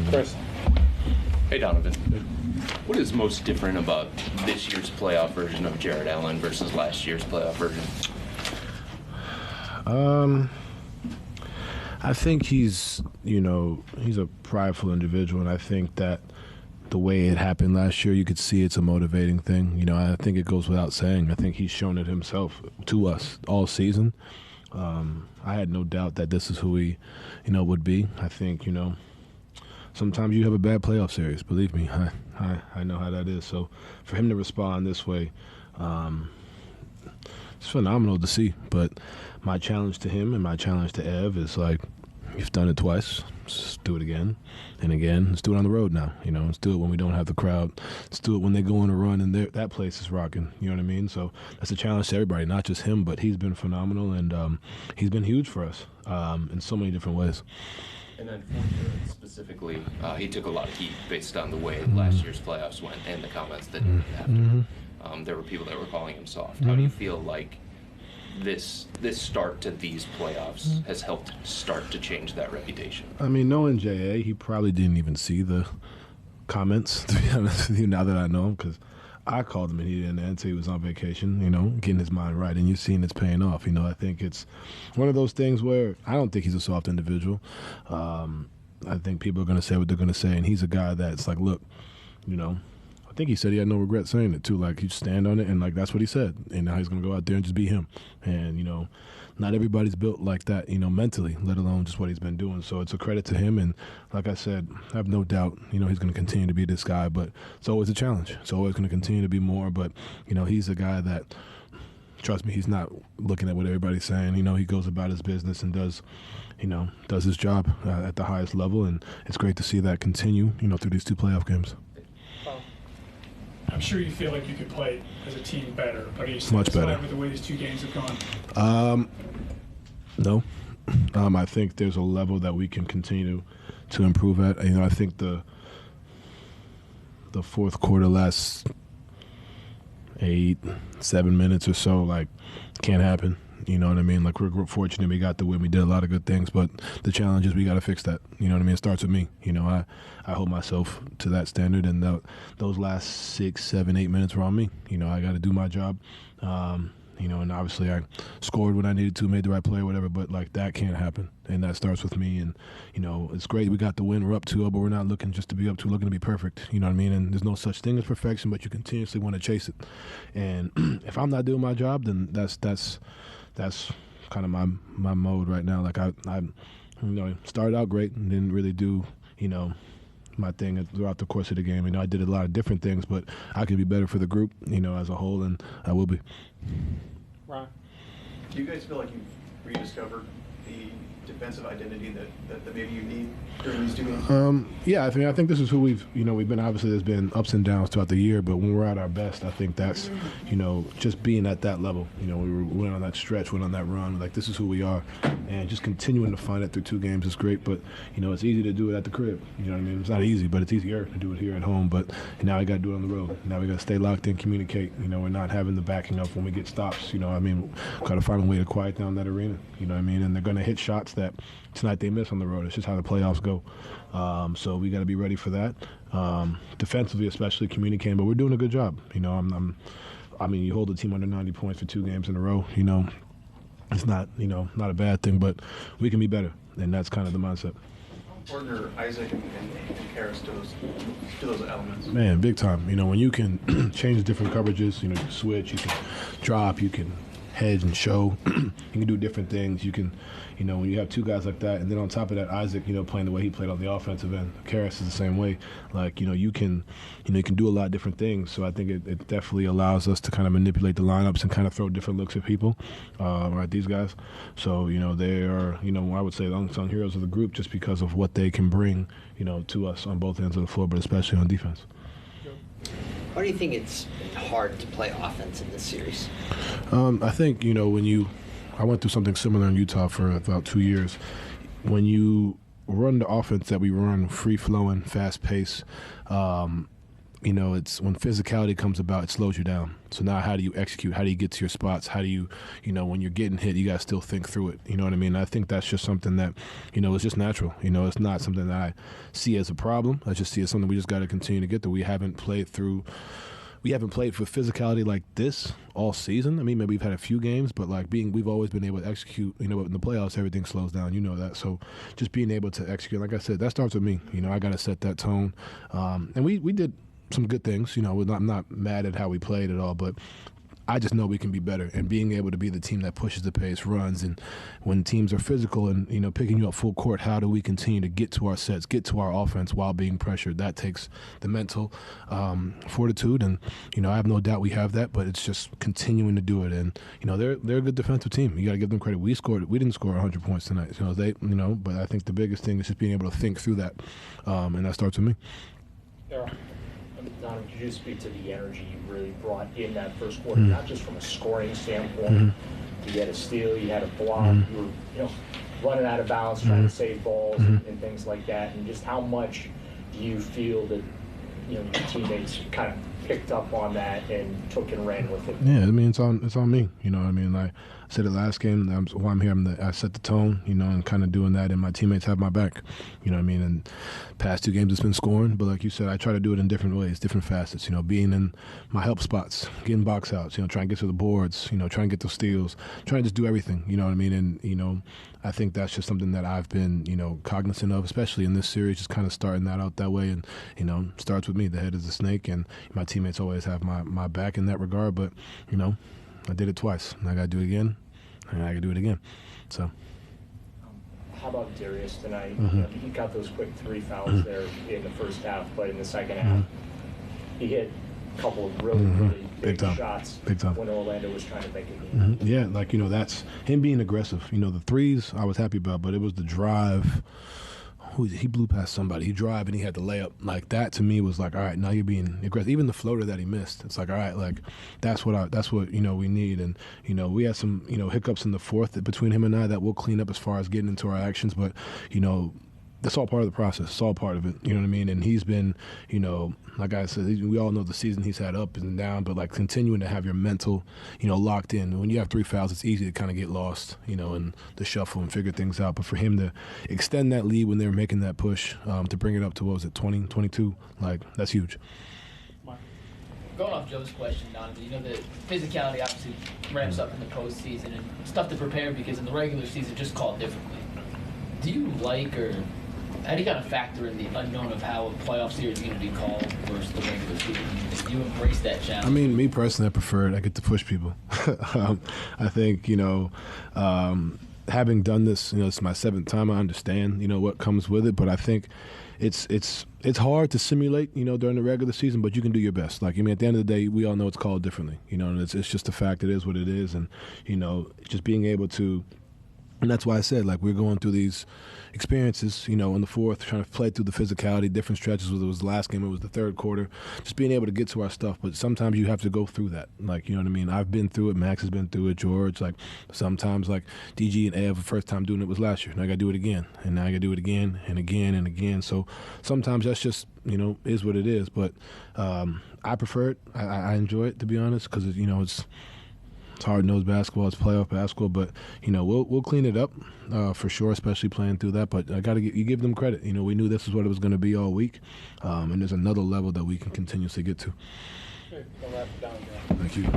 Chris. Hey, Donovan. What is most different about this year's playoff version of Jarrett Allen versus last year's playoff version? I think he's a prideful individual, and I think that the way it happened last year, you could see it's a motivating thing. I think it goes without saying. I think he's shown it himself to us all season. I had no doubt that this is who he, would be. I think, sometimes you have a bad playoff series. Believe me, I know how that is. So for him to respond this way, it's phenomenal to see. But my challenge to him and my challenge to Ev is like, you've done it twice. Let's do it again and again. Let's do it on the road now. Let's do it when we don't have the crowd. Let's do it when they go on a run and that place is rocking. You know what I mean? So that's a challenge to everybody, not just him, but he's been phenomenal, and he's been huge for us in so many different ways. And then for Jarrett specifically, he took a lot of heat based on the way last year's playoffs went and the comments that he had after. There were people that were calling him soft. How do you feel like this start to these playoffs has helped start to change that reputation? I mean, knowing J.A., he probably didn't even see the comments, to be honest with you, now that I know him, because I called him and he didn't answer. He was on vacation, getting his mind right, and you've seen it's paying off. I think it's one of those things where I don't think he's a soft individual. I think people are going to say what they're going to say, and he's a guy that's like, look, I think he said he had no regret saying it too. Like, he'd stand on it, and like that's what he said. And now he's gonna go out there and just be him. And not everybody's built like that, mentally, let alone just what he's been doing. So it's a credit to him. And like I said, I have no doubt, he's gonna continue to be this guy. But it's always a challenge. It's always gonna continue to be more. But he's a guy that, trust me, he's not looking at what everybody's saying. He goes about his business and does his job at the highest level. And it's great to see that continue, through these two playoff games. I'm sure you feel like you could play as a team better, but are you much better satisfied with the way these two games have gone? No. I think there's a level that we can continue to improve at. I think the fourth quarter, last 8-7 minutes or so, like, can't happen. You know what I mean? Like, we're fortunate we got the win. We did a lot of good things, but the challenge is we got to fix that. You know what I mean? It starts with me. I hold myself to that standard, and those last 6, 7, 8 minutes were on me. I got to do my job. And obviously I scored when I needed to, made the right play or whatever, but like that can't happen. And that starts with me. And, it's great. We got the win. We're up 2-0, but we're not looking just to be up 2, looking to be perfect. You know what I mean? And there's no such thing as perfection, but you continuously want to chase it. And if I'm not doing my job, then that's kind of my mode right now. Like I started out great and didn't really do, my thing throughout the course of the game. I did a lot of different things, but I could be better for the group, as a whole, and I will be. Ron? Do you guys feel like you've rediscovered the defensive identity that maybe you need during these two games? Yeah, I think this is who we've been. Obviously, there's been ups and downs throughout the year, but when we're at our best, I think that's, just being at that level. We went on that stretch, went on that run. Like, this is who we are, and just continuing to find it through 2 games is great. But it's easy to do it at the crib. You know what I mean? It's not easy, but it's easier to do it here at home. But now we got to do it on the road. Now we got to stay locked in, communicate. We're not having the backing up when we get stops. Got to find a way to quiet down that arena. And they're going to hit shots that tonight they miss on the road. It's just how the playoffs go. So we got to be ready for that. Defensively, especially communicating, but we're doing a good job. You hold the team under 90 points for 2 games in a row. It's not a bad thing, but we can be better, and that's kind of the mindset. Partner Isaac and Karras to those elements. Man, big time. When you can change different coverages, you can switch, you can drop, you can hedge and show. You can do different things. You can, when you have 2 guys like that, and then on top of that, Isaac, playing the way he played on the offensive end. Karras is the same way. Like, you can do a lot of different things. So I think it definitely allows us to kind of manipulate the lineups and kind of throw different looks at people, right? These guys. So, they are, I would say the unsung heroes of the group just because of what they can bring, to us on both ends of the floor, but especially on defense. Why do you think it's hard to play offense in this series? I think, I went through something similar in Utah for about 2 years. When you run the offense that we run, free-flowing, fast-paced, it's when physicality comes about, it slows you down. So now how do you execute? How do you get to your spots? How do you, when you're getting hit, you got to still think through it. You know what I mean? I think that's just something that, is just natural. It's not something that I see as a problem. I just see it as something we just got to continue to get through. We haven't played for physicality like this all season. I mean, maybe we've had a few games, but we've always been able to execute. In the playoffs, everything slows down. You know that. So just being able to execute, like I said, that starts with me. I got to set that tone. And we did some good things. I'm not mad at how we played at all, but I just know we can be better. And being able to be the team that pushes the pace, runs, and when teams are physical and picking you up full court, how do we continue to get to our sets, get to our offense while being pressured? That takes the mental fortitude, and I have no doubt we have that. But it's just continuing to do it. And they're a good defensive team. You got to give them credit. We didn't score 100 points tonight. But I think the biggest thing is just being able to think through that, and that starts with me. Yeah. Donovan, could you speak to the energy you really brought in that first quarter, not just from a scoring standpoint? You had a steal, you had a block, you were running out of bounds, trying to save balls and things like that. And just how much do you feel that your teammates kind of picked up on that and took and ran with it? Yeah, I mean, it's on me. I said it last game. While I'm here, I set the tone, and kind of doing that, and my teammates have my back. And past 2 games it's been scoring, but like you said, I try to do it in different ways, different facets. Being in my help spots, getting box outs, trying to get to the boards, trying to get those steals, trying to just do everything. And I think that's just something that I've been, cognizant of, especially in this series, just kind of starting that out that way. And, starts with me. The head is the snake, and my teammates always have my back in that regard. But, I did it twice, and I got to do it again, and I got to do it again. So. How about Darius tonight? He got those quick 3 fouls there in the first half, but in the second half, he hit a couple of really big shots when Orlando was trying to make a game. Yeah, that's him being aggressive. The threes I was happy about, but it was the drive. He blew past somebody. He drive and he had the layup. That to me was all right, now you're being aggressive. Even the floater that he missed, it's all right, that's what we need. And we had some hiccups in the fourth between him and I that we'll clean up as far as getting into our actions. But that's all part of the process. It's all part of it. You know what I mean? And he's been, like I said, we all know the season he's had up and down, but continuing to have your mental, locked in. When you have 3 fouls, it's easy to kind of get lost, in the shuffle and figure things out. But for him to extend that lead when they were making that push, to bring it up to, 20, 22, that's huge. Going off Joe's question, Donovan, the physicality obviously ramps up in the postseason, and it's tough to prepare because in the regular season, just called differently. Do you how do you kind of factor in the unknown of how a playoff series is going to be called versus the regular season? Do you embrace that challenge? I mean, me personally, I prefer it. I get to push people. I think, having done this, it's my 7th time. I understand, what comes with it. But I think it's hard to simulate, during the regular season, but you can do your best. At the end of the day, we all know it's called differently, and it's just a fact. It is what it is. And, just being able to, and that's why I said, we're going through these experiences, in the fourth, trying to play through the physicality, different stretches, whether it was the last game, it was the third quarter, just being able to get to our stuff. But sometimes you have to go through that. You know what I mean? I've been through it. Max has been through it. George, sometimes, DG and Ev, the first time doing it was last year. And I got to do it again. And now I got to do it again and again and again. So sometimes that's just, is what it is. But I prefer it. I enjoy it, to be honest, because, it's hard-nosed basketball. It's playoff basketball, but we'll clean it up for sure, especially playing through that. But you give them credit. We knew this is what it was going to be all week, and there's another level that we can continuously get to. Good. We'll wrap it down, Thank you.